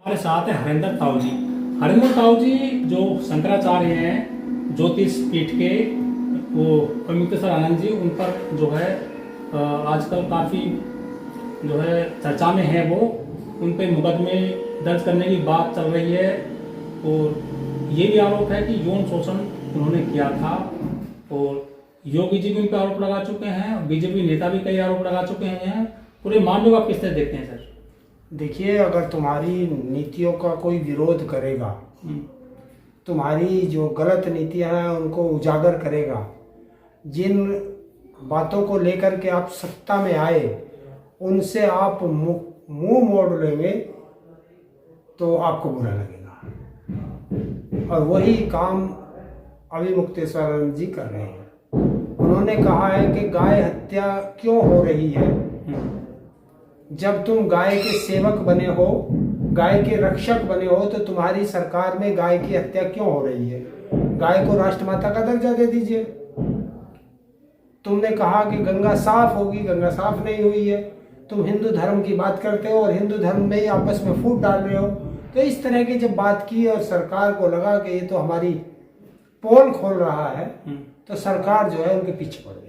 हमारे साथ है हरिंदर ताऊ जी। हरिंदर ताऊ जी जो शंकराचार्य हैं, ज्योतिष पीठ के, वो परमयुक्तेश्वर आनंद जी, उन पर जो है आजकल काफ़ी जो है चर्चा में है। वो उन पे मुकदमे दर्ज करने की बात चल रही है और ये भी आरोप है कि यौन शोषण उन्होंने किया था। और योगी जी भी उन पर आरोप लगा चुके हैं, बीजेपी नेता भी कई आरोप लगा चुके हैं। पूरे मामले को आप किस तरह देखते हैं सर? देखिए, अगर तुम्हारी नीतियों का कोई विरोध करेगा, तुम्हारी जो गलत नीतियां हैं उनको उजागर करेगा, जिन बातों को लेकर के आप सत्ता में आए उनसे आप मुंह मोड़ लेंगे तो आपको बुरा लगेगा। और वही काम अभी मुक्तेश्वर आनंद जी कर रहे हैं। उन्होंने कहा है कि गाय हत्या क्यों हो रही है। जब तुम गाय के सेवक बने हो, गाय के रक्षक बने हो, तो तुम्हारी सरकार में गाय की हत्या क्यों हो रही है? गाय को राष्ट्रमाता का दर्जा दे दीजिए। तुमने कहा कि गंगा साफ होगी, गंगा साफ नहीं हुई है। तुम हिंदू धर्म की बात करते हो और हिंदू धर्म में ही आपस में फूट डाल रहे हो। तो इस तरह की जब बात की और सरकार को लगा कि ये तो हमारी पोल खोल रहा है, तो सरकार जो है उनके पीछे पड़ गई।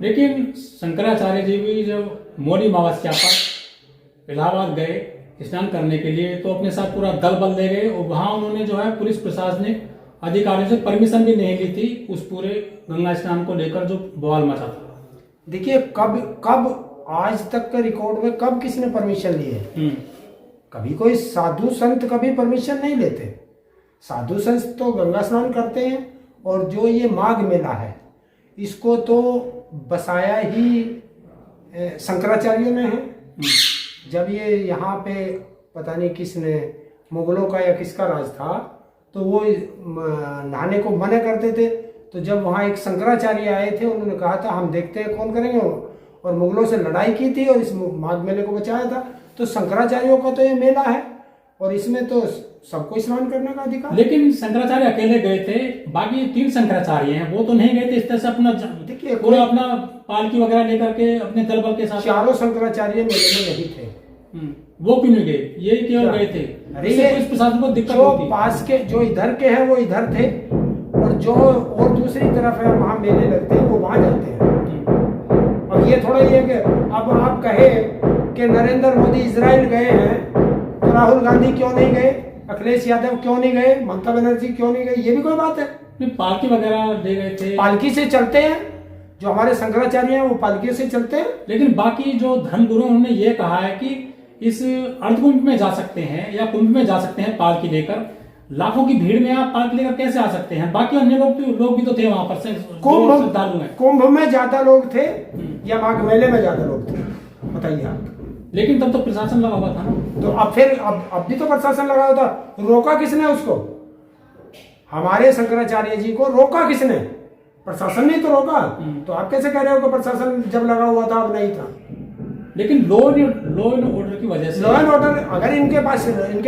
लेकिन शंकराचार्य जी भी जब मौनी अमावस्या पर इलाहाबाद गए स्नान करने के लिए, तो अपने साथ पूरा दल बल ले गए और वहां उन्होंने जो है पुलिस प्रशासनिक अधिकारियों से परमिशन भी नहीं ली थी उस पूरे गंगा स्नान को लेकर जो बवाल मचा था। देखिए, कब आज तक के रिकॉर्ड में कब किसने परमिशन ली है? कभी कोई साधु संत कभी परमिशन नहीं लेते। साधु संत तो गंगा स्नान करते हैं। और जो ये माघ मेला है, इसको तो बसाया ही शंकराचार्यों ने है। जब ये यहाँ पे पता नहीं किसने, मुगलों का या किसका राज था, तो वो नहाने को मना करते थे। तो जब वहाँ एक शंकराचार्य आए थे, उन्होंने कहा था हम देखते हैं कौन करेंगे, और मुगलों से लड़ाई की थी और इस माघ मेले को बचाया था। तो शंकराचार्यों का तो ये मेला है और इसमें तो सबको स्नान करने का अधिकार। लेकिन शंकराचार्य अकेले गए थे, बाकी 3 शंकराचार्य हैं, वो तो नहीं गए थे इस तरह से अपना देखिए पूरा अपना पालकी वगैरह लेकर के अपने दल बल के साथ। 4 शंकराचार्य मेले में नहीं थे। वो क्यों नहीं गए? ये क्यों गए थे? अरे पुलिस प्रशासन को दिक्कत जो होती। पास के जो इधर के हैं वो इधर थे, और जो और दूसरी तरफ है वहाँ मेले लगते हैं वो वहाँ जाते हैं। और ये थोड़ा ये कि अब आप कहे कि नरेंद्र मोदी इजराइल गए हैं, तो राहुल गांधी क्यों नहीं गए, अखिलेश यादव क्यों नहीं गए, ममता बनर्जी क्यों नहीं गए? ये भी कोई बात है? पालकी वगैरह दे गए थे। पालकी से चलते हैं, जो हमारे शंकराचार्य हैं वो पालकी से चलते हैं। लेकिन बाकी जो धर्मगुरु उन्होंने ये कहा है कि इस अर्धकुंभ में जा सकते हैं या कुंभ में जा सकते हैं पालकी लेकर। लाखों की भीड़ में आप पालकी लेकर कैसे आ सकते हैं? बाकी अन्य लोग भी तो थे वहां पर से, कुंभ में ज्यादा लोग थे या माघ मेले में ज्यादा लोग थे, बताइए आप। लेकिन तब तो प्रशासन लगा हुआ था ना। तो अब फिर अब भी तो प्रशासन लगा हुआ था। रोका किसने उसको? हमारे शंकराचार्य जी को रोका किसने? प्रशासन ने तो रोका। तो आप कैसे कह रहे हो कि प्रशासन जब लगा हुआ था अब नहीं था? लेकिन लॉ एंड ऑर्डर की वजह से, लॉ एंड ऑर्डर, अगर इनके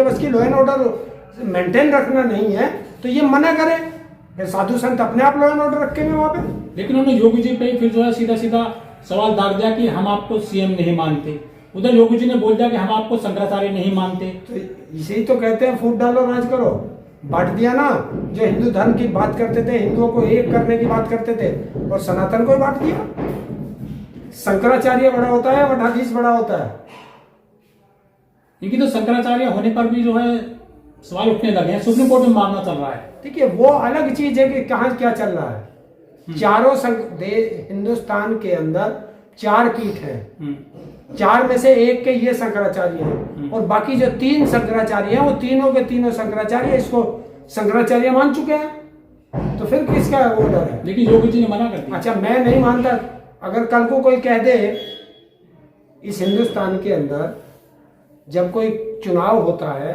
बस की लॉ एंड ऑर्डर मेंटेन रखना नहीं है तो ये मना करें। साधु संत अपने आप लॉ एंड ऑर्डर रखेंगे वहां पे। लेकिन उन्होंने योगी जी पे फिर जो है सीधा सीधा सवाल दाग दिया कि हम आपको सीएम नहीं मानते। उधर योगी जी ने बोल दिया कि हम आपको शंकराचार्य नहीं मानते। तो इसे तो कहते हैं फूट डालो राज करो। बांट दिया ना। जो हिंदू धर्म की बात करते थे, हिंदुओं को एक करने की बात करते थे, और सनातन को बांट दिया। शंकराचार्य बड़ा होता है, मठाधीश बड़ा होता है। इनकी तो शंकराचार्य होने पर भी जो है सवाल उठने लगे हैं, सुप्रीम कोर्ट में मामला चल रहा है। देखिए, वो अलग चीज है कि कहाँ क्या चल रहा है। चारों हिंदुस्तान के अंदर 4 पीठ हैं। 4 में से एक के ये शंकराचार्य हैं, और बाकी जो 3 शंकराचार्य हैं वो तीनों के तीनों शंकराचार्य इसको शंकराचार्य मान चुके हैं। तो फिर किसका ऑर्डर है? लेकिन योगी जी ने मना कर दिया। अच्छा, मैं नहीं मानता। अगर कल को कोई कह दे इस हिंदुस्तान के अंदर जब कोई चुनाव होता है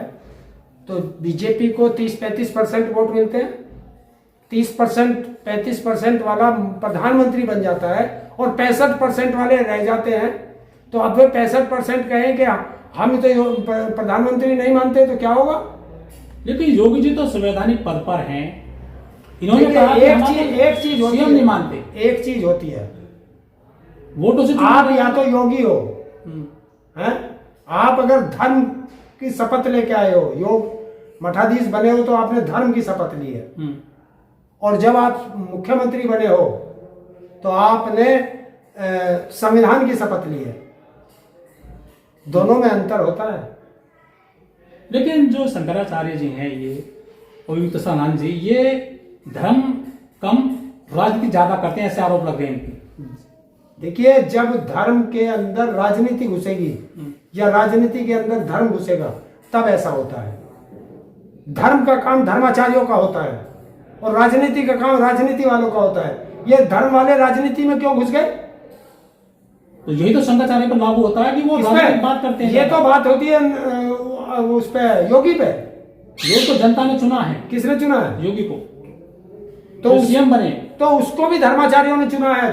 तो बीजेपी को 30-35% वोट मिलते हैं, 30%-35% वाला प्रधानमंत्री बन जाता है और 65% वाले रह जाते हैं, तो अब वे 65% कहें कि हम तो प्रधानमंत्री नहीं मानते, तो क्या होगा? लेकिन योगी जी तो संवैधानिक पद पर हैं। इन्होंने कहा एक चीज होती है, नहीं मानते। एक चीज होती है, वोटों से आप या तो योगी हो हैं, आप अगर धर्म की शपथ लेके आए हो, योग मठाधीश बने हो तो आपने धर्म की शपथ ली है। और जब आप मुख्यमंत्री बने हो तो आपने संविधान की शपथ ली है। दोनों में अंतर होता है। लेकिन जो शंकराचार्य जी हैं, ये अविमुक्तानंद जी, ये धर्म कम राजनीति ज्यादा करते हैं, ऐसे आरोप लग रहे हैं इनके। देखिए, जब धर्म के अंदर राजनीति घुसेगी या राजनीति के अंदर धर्म घुसेगा तब ऐसा होता है। धर्म का काम धर्माचार्यों का होता है और राजनीति का काम राजनीति वालों का होता है। ये धर्म वाले राजनीति में क्यों घुस गए? तो यही तो शंकराचार्य पर लागू होता है कि वो राजनीतिक बात करते हैं। ये तो बात होती है उस पे, योगी पे। योग तो जनता ने चुना है। किसने चुना है? योगी को। तो सीएम बने तो उसको भी धर्माचार्यों ने चुना है।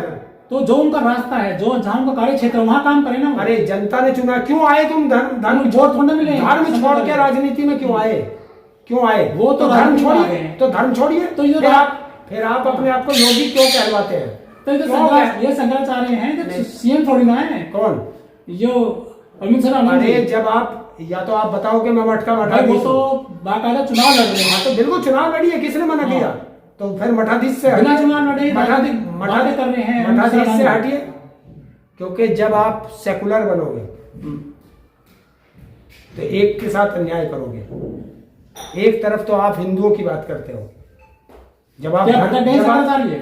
तो जो उनका रास्ता है, जो जहां उनका कार्य क्षेत्र है, वहां काम करे ना। अरे जनता ने चुना, क्यों आए तुम? धर्म वोट थोड़ा मिले, धर्म छोड़ के राजनीति में क्यों आए? क्यों आए? वो तो धर्म छोड़िए, तो धर्म छोड़िए। तो ये फिर आप अपने आप को योगी क्यों कहलवाते हैं? तो ये शंकराचार्य हैं, सीएम थोड़ी ना है। कौन? जो अमिताभ। अरे जब आप, या तो आप बताओ कि मैं मटका मठाधीश, वो तो बाकायदा चुनाव लड़ रहे हैं। तो बिल्कुल चुनाव लड़िए, किसने मना किया? तो फिर मठाधीश से बिना चुनाव लड़े मठाधीश कर रहे हैं, मठाधीश से हटिए। क्योंकि जब आप सेकुलर बनोगे तो एक के साथ अन्याय करोगे। एक तरफ तो आप हिंदुओं की बात करते हो, जब आप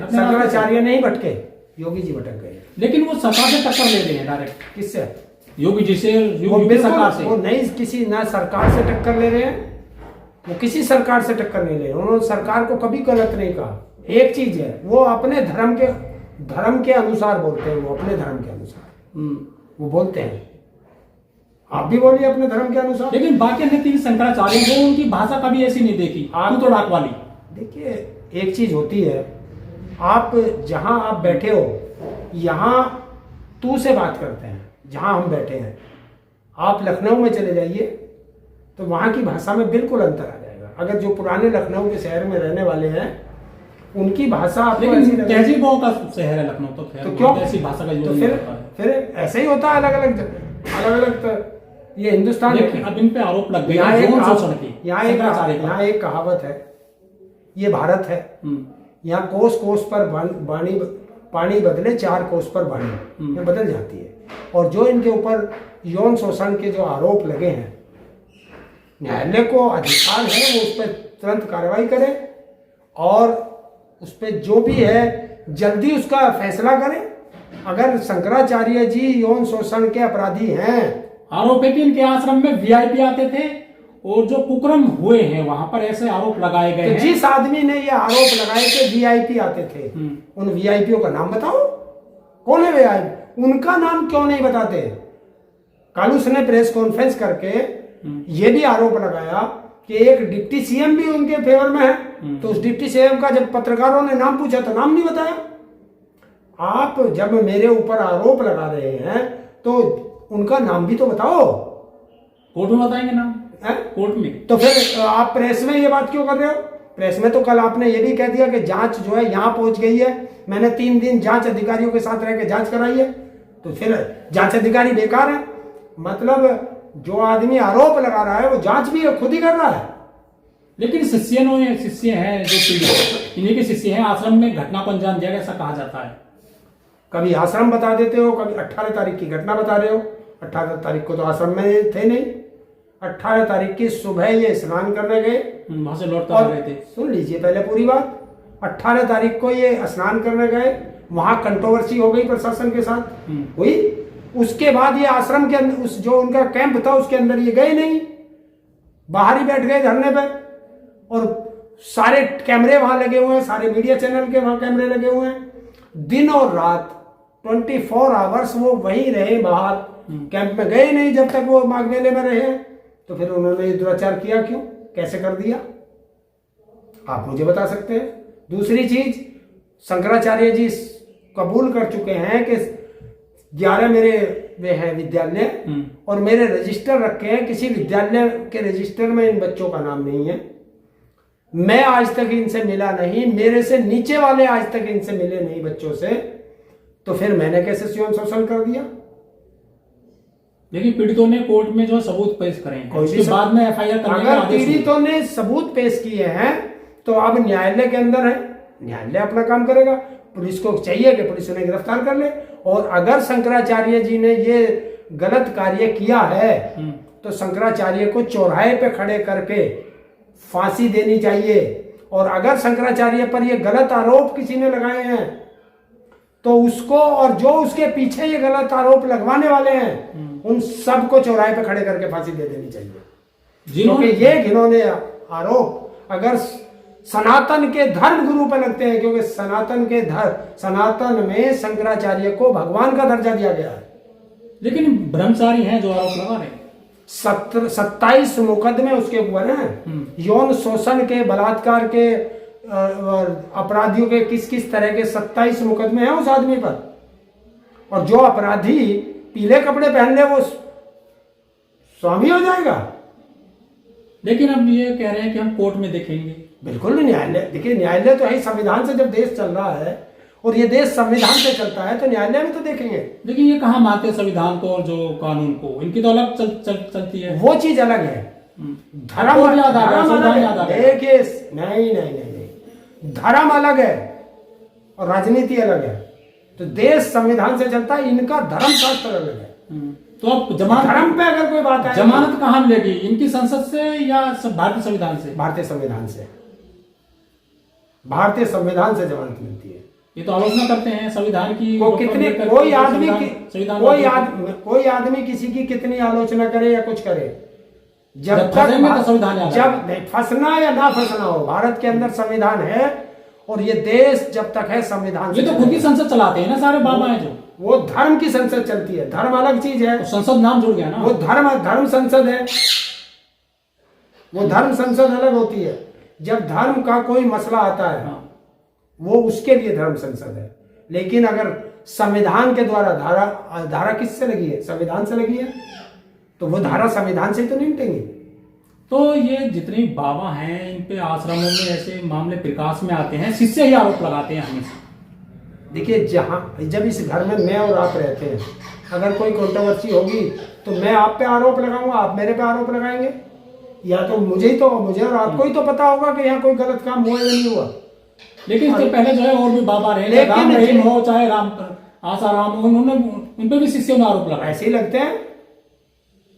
शंकराचार्य नहीं भटके, योगी जी भटक गए। लेकिन वो सरकार से टक्कर ले रहे हैं डायरेक्ट। किससे? योगी जी से, योगी सरकार से। वो नहीं, किसी ना सरकार से टक्कर ले रहे हैं, वो किसी सरकार से टक्कर नहीं ले रहे। उन्होंने सरकार को कभी गलत नहीं कहा। एक चीज है, वो अपने धर्म के अनुसार बोलते हैं। वो अपने धर्म के अनुसार वो बोलते हैं। आप भी बोलिए अपने धर्म के अनुसार। लेकिन बाकी अन्य तीन शंकराचार्य, वो उनकी भाषा कभी ऐसी नहीं देखी, आप तो डाक वाली। देखिए, एक चीज होती है, आप जहां आप बैठे हो यहां तू से बात करते हैं। जहां हम बैठे हैं, आप लखनऊ में चले जाइए तो वहां की भाषा में बिल्कुल अंतर आ जाएगा। अगर जो पुराने लखनऊ के शहर में रहने वाले हैं, उनकी भाषा आपको ऐसी लगेगी। तहजीबों का शहर है लखनऊ, तो क्यों ऐसी भाषा का यूज नहीं होता है? फिर ऐसे ही होता है, अलग अलग ये हिंदुस्तान। अब इन पे आरोप लग गए। यहाँ एक कहावत है, ये भारत है, यहाँ कोस कोस पर पानी बदले, 4 कोस पर वाणी, ये बदल जाती है। और जो इनके ऊपर यौन शोषण के जो आरोप लगे हैं, न्यायालय को अधिकार है वो उस पर तुरंत कार्रवाई करे और उस पर जो भी है जल्दी उसका फैसला करे। अगर शंकराचार्य जी यौन शोषण के अपराधी हैं, आरोप है कि इनके आश्रम में वीआईपी आते थे और जो कुकर्म हुए हैं वहां पर ऐसे आरोप लगाए गए हैं। जिस आदमी ने ये आरोप लगाए कि वीआईपी आते थे, उन वीआईपीओ का नाम बताओ, कौन है वीआईपी? उनका नाम क्यों नहीं बताते? कल उसने प्रेस कॉन्फ्रेंस करके ये भी आरोप लगाया कि एक डिप्टी सीएम भी उनके फेवर में है। तो उस डिप्टी सीएम का जब पत्रकारों ने नाम पूछा तो नाम नहीं बताया। आप जब मेरे ऊपर आरोप लगा रहे हैं तो उनका नाम भी तो बताओ। कोर्ट में बताएंगे नाम, कोर्ट में। तो फिर आप प्रेस में ये बात क्यों कर रहे हो? प्रेस में तो कल आपने ये भी कह दिया कि जांच जो है यहां पहुंच गई है, मैंने 3 दिन जांच अधिकारियों के साथ रह के जांच कराई है। तो फिर जांच अधिकारी बेकार है? मतलब जो आदमी आरोप लगा रहा है वो जांच भी खुद ही कर रहा है। लेकिन शिष्य हैं जो पीड़ित, इन्हीं के शिष्य हैं, आश्रम में घटना को अंजाम दिया गया ऐसा कहा जाता है। कभी आश्रम बता देते हो, कभी 18 तारीख की घटना बता रहे हो। 18 तारीख को तो आश्रम में थे नहीं। 18 तारीख की सुबह ये स्नान करने गए, वहां से लौट कर रहे थे। सुन लीजिए पहले पूरी बात। 18 तारीख को ये स्नान करने गए, वहां कंट्रोवर्सी हो गई प्रशासन के साथ, हुई। उसके बाद ये आश्रम के अंदर, उस जो उनका कैंप था उसके अंदर ये गए नहीं, बाहर ही बैठ गए धरने पे। और सारे कैमरे वहां लगे हुए हैं, सारे मीडिया चैनल के वहां कैमरे लगे हुए हैं। दिन और रात 24 आवर्स वो वहीं रहे, बाहर कैंप में गए नहीं जब तक वो माघ मेले में रहे। तो फिर उन्होंने दुराचार किया क्यों, कैसे कर दिया, आप मुझे बता सकते हैं? दूसरी चीज, शंकराचार्य जी कबूल कर चुके हैं कि 11 मेरे वे हैं विद्यालय और मेरे रजिस्टर रखे हैं, किसी विद्यालय के रजिस्टर में इन बच्चों का नाम नहीं है। मैं आज तक इनसे मिला नहीं, मेरे से नीचे वाले आज तक इनसे मिले नहीं बच्चों से। तो फिर मैंने कैसे यौन शोषण कर दिया? लेकिन पीड़ितों ने कोर्ट में जो सबूत पेश करे हैं, उसके बाद में एफआईआर करने का अगर आदेश हुआ। पीड़ितों ने सबूत पेश किए हैं तो अब न्यायालय के अंदर है, न्यायालय अपना काम करेगा। पुलिस को चाहिए कि पुलिस उन्हें गिरफ्तार कर ले। और अगर शंकराचार्य जी ने ये गलत कार्य किया है तो शंकराचार्य को चौराहे पे खड़े करके फांसी देनी चाहिए। और अगर शंकराचार्य पर ये गलत आरोप किसी ने लगाए हैं तो उसको और जो उसके पीछे ये गलत आरोप लगवाने वाले हैं उन सबको चौराहे पे खड़े करके फांसी दे देनी चाहिए। क्योंकि ये घिनौने आरोप अगर सनातन के धर्म गुरु पर लगते हैं, क्योंकि सनातन में शंकराचार्य को भगवान का दर्जा दिया गया है। लेकिन ब्रह्मचारी हैं जो आरोप लगा रहे हैं। 27 मुकदमे उसके ऊपर हैं, यौन शोषण के, बलात्कार के, अपराधियों के, किस किस तरह के 27 मुकदमे हैं उस आदमी पर। और जो अपराधी पीले कपड़े पहन ले वो स्वामी हो जाएगा। लेकिन अब ये कह रहे हैं कि हम कोर्ट में देखेंगे। बिल्कुल नहीं, न्यायालय देखिए, न्यायालय तो है संविधान से। जब देश चल रहा है और ये देश संविधान से चलता है तो न्यायालय में तो देखेंगे। लेकिन ये कहाँ मानते हैं संविधान को और जो कानून को, इनकी तो अलग चलती है। वो चीज अलग है, धर्म अलग है। देखिए नहीं, धर्म अलग है और राजनीति अलग है। तो देश संविधान से चलता है, इनका धर्म शास्त्र अलग है। तो अब जमानत, धर्म पे अगर कोई बात है, जमानत कहाँ मिलेगी? इनकी संसद से या भारतीय संविधान से? भारतीय संविधान से, भारतीय संविधान से जमानत मिलती है। ये तो आलोचना करते हैं संविधान की। कितने कोई आदमी किसी की कितनी आलोचना करे या कुछ करे, जब तक तो संविधान जब नहीं फंसना या ना फंसना हो, भारत के अंदर संविधान है। और ये देश जब तक है संविधान, ये तो खुद की संसद चलाते हैं ना सारे बाबा हैं जो। वो धर्म की संसद चलती है, धर्म अलग चीज है। तो संसद नाम जुड़ गया ना, वो धर्म संसद है। वो धर्म संसद अलग होती है। जब धर्म का कोई मसला आता है वो उसके लिए धर्म संसद है। लेकिन अगर संविधान के द्वारा धारा किससे लगी है? संविधान से लगी है, तो वो धारा संविधान से तो निपटेंगे। तो ये जितने बाबा हैं इन पे आश्रमों में ऐसे मामले प्रकाश में आते हैं, शिष्य ही आरोप लगाते हैं हमेशा। देखिए, जब इस घर में मैं और आप रहते हैं, अगर कोई कंट्रोवर्सी होगी तो मैं आप पे आरोप लगाऊंगा, आप मेरे पे आरोप लगाएंगे, या तो मुझे और आपको ही तो पता होगा कि यहाँ कोई गलत काम हुआ या नहीं हुआ। लेकिन इससे पहले जो है और भी बाबा रहे, राम रहीम हो चाहे आसाराम हो, उन्होंने उन पे भी शिष्यों ने आरोप लगाए। ऐसे ही लगते हैं।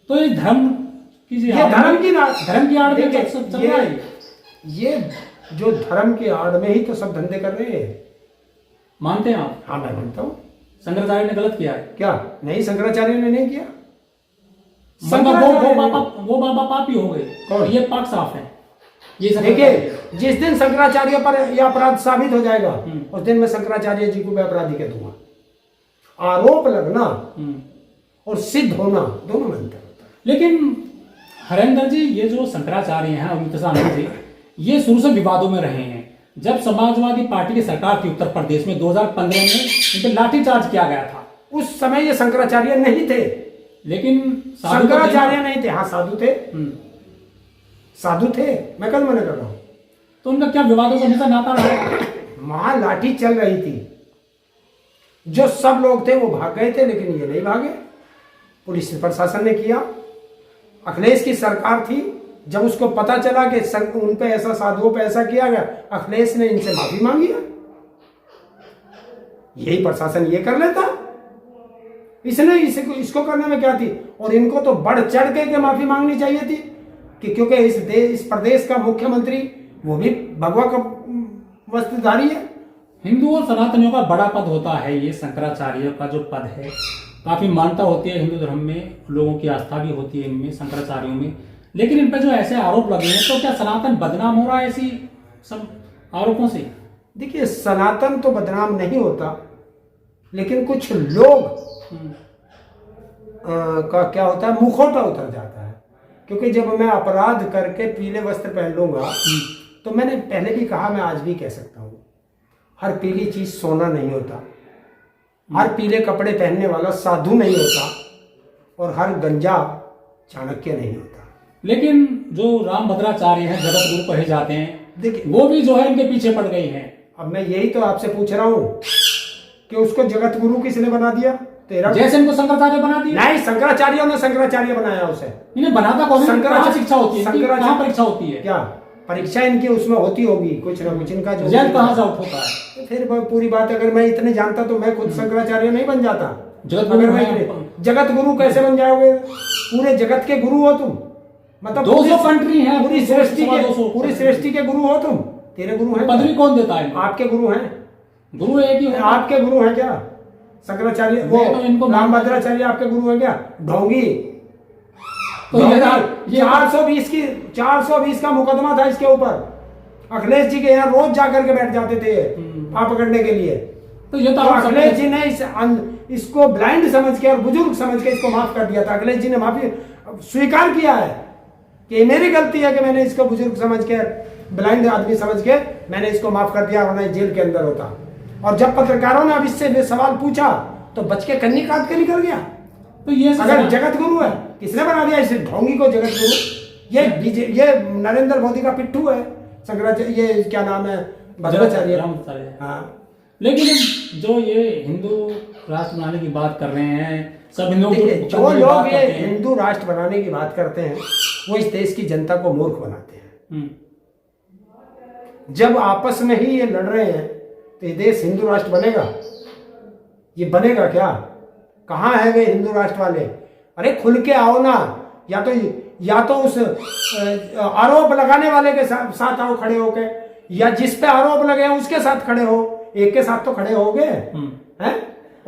तो ये धर्म की आड़ में चल रहा है। ये जो धर्म की आड़ में ही तो सब धंधे कर रहे हैं। मानते हैं आप? हाँ, मैं मानता हूँ। शंकराचार्य ने गलत किया है क्या? नहीं, शंकराचार्य ने नहीं किया। वो बाबा पापी हो गए, ये पक्ष साफ है। ये देखिए, जिस दिन शंकराचार्य पर यह अपराध साबित हो जाएगा उस दिन मैं शंकराचार्य जी को भी अपराधी कह दूंगा। आरोप लगना और सिद्ध होना दोनों में अंतर होता है। लेकिन हरेंद्र जी, ये जो शंकराचार्य हैं अमितानंद जी, ये शुरू से विवादों में रहे हैं। जब समाजवादी पार्टी की सरकार थी उत्तर प्रदेश में 2015 में, इन पर लाठीचार्ज किया गया था। उस समय ये शंकराचार्य नहीं थे। लेकिन शंकराचार्य नहीं थे। हाँ, साधु थे, साधु थे, मैं कल मना कर रहा हूं। तो उनका क्या विवादों का हमेशा नाता रहा? वहां लाठी चल रही थी, जो सब लोग थे वो भाग गए थे, लेकिन ये नहीं भागे। पुलिस प्रशासन ने किया। अखिलेश की सरकार थी, जब उसको पता चला कि उन पे ऐसा, साधुओं पे ऐसा किया गया, अखिलेश ने इनसे माफी मांगी है। यही प्रशासन ये कर लेता, इसने इसको करने में क्या थी? और इनको तो बढ़ चढ़ के माफी मांगनी चाहिए थी कि क्योंकि इस प्रदेश का मुख्यमंत्री वो भी भगवा का वस्त्रधारी है। हिंदू और सनातनियों का बड़ा पद होता है ये शंकराचार्य का जो पद है, काफी मान्यता होती है हिंदू धर्म में, लोगों की आस्था भी होती है इनमें, शंकराचार्यों में। लेकिन इन पर जो ऐसे आरोप लगे हैं, तो क्या सनातन बदनाम हो रहा है ऐसी सब आरोपों से? देखिए, सनातन तो बदनाम नहीं होता, लेकिन कुछ लोग का क्या होता है, मुखौटा उतर जाता है। क्योंकि जब मैं अपराध करके पीले वस्त्र पहन लूंगा, तो मैंने पहले भी कहा, मैं आज भी कह सकता हूं, हर पीली चीज सोना नहीं होता, हर पीले कपड़े पहनने वाला साधु नहीं होता, और हर गंजा चाणक्य नहीं होता। लेकिन जो रामभद्राचार्य हैं, जगत गुरु कहे जाते हैं, देखिए वो भी जो है इनके पीछे पड़ गई हैं। अब मैं यही तो आपसे पूछ रहा हूं कि उसको जगत गुरु किसने बना दिया? 13 जैसे इनको शंकराचार्य बना दिया। नहीं, शंकराचार्यों ने शंकराचार्य बनाया उसे। इन्हें बनाता कौन है? शंकराचार्य- कहाँ शिक्षा होती है इनकी? शंकराचार्य- कहाँ परीक्षा होती है? क्या परीक्षा इनकी उसमें होती होगी कुछ ना कुछ, इनका जो रिजल्ट कहाँ से आउट होता है? तो फिर वो पूरी बात, अगर मैं इतने जानता तो मैं खुद शंकराचार्य नहीं बन जाता। जगत अगर गुरु मैं हैं। इतने- जगत गुरु कैसे बन जाओगे? पूरे जगत के गुरु हो तुम, मतलब 200 कंट्री हैं, पूरी सृष्टि के, 200 पूरी सृष्टि के गुरु हो तुम। तेरे गुरु हैं? पदवी कौन देता है इनको? आपके गुरु हैं? गुरु एक ही होता है। आपके गुरु हैं क्या शंकराचार्य? वो मैं तो इनको रामभद्राचार्य आपके गुरु हैं क्या? ढोंगी। तो ये 420 का मुकदमा था इसके ऊपर। अखिलेश जी के यहाँ रोज जाकर के बैठ जाते थे आप पकड़ने के लिए। तो ये तो तो आप अखिलेश जी ने इसको ब्लाइंड समझ के और बुजुर्ग समझ के इसको माफ कर दिया था। अखिलेश जी ने माफी स्वीकार किया है कि ये मेरी गलती है कि मैंने इसको बुजुर्ग समझ के, ब्लाइंड आदमी समझ के मैंने इसको माफ कर दिया, वरना जेल के अंदर होता। और जब पत्रकारों ने अब इससे सवाल पूछा तो बच के कन्नी काट के निकल गया। तो ये अगर जगत गुरु है, किसने बना दिया इस ढोंगी को जगत गुरु? ये नरेंद्र मोदी का पिट्ठू है शंकराचार्य, ये क्या नाम है, भद्राचार्य। हाँ, लेकिन जो ये हिंदू राष्ट्र बनाने की बात कर रहे हैं, सब हिंदू जो लोग ये हिंदू राष्ट्र बनाने की बात करते हैं वो इस देश की जनता को मूर्ख बनाते हैं। जब आपस में ही ये लड़ रहे हैं तो ये देश हिंदू राष्ट्र बनेगा? ये बनेगा क्या? कहाँ है वे हिंदू राष्ट्र वाले? अरे खुल के आओ ना, या तो उस आरोप लगाने वाले के साथ आओ खड़े होके, या जिस पे आरोप लगे हैं उसके साथ खड़े हो। एक के साथ तो खड़े होगे हैं?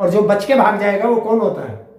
और जो बच के भाग जाएगा वो कौन होता है?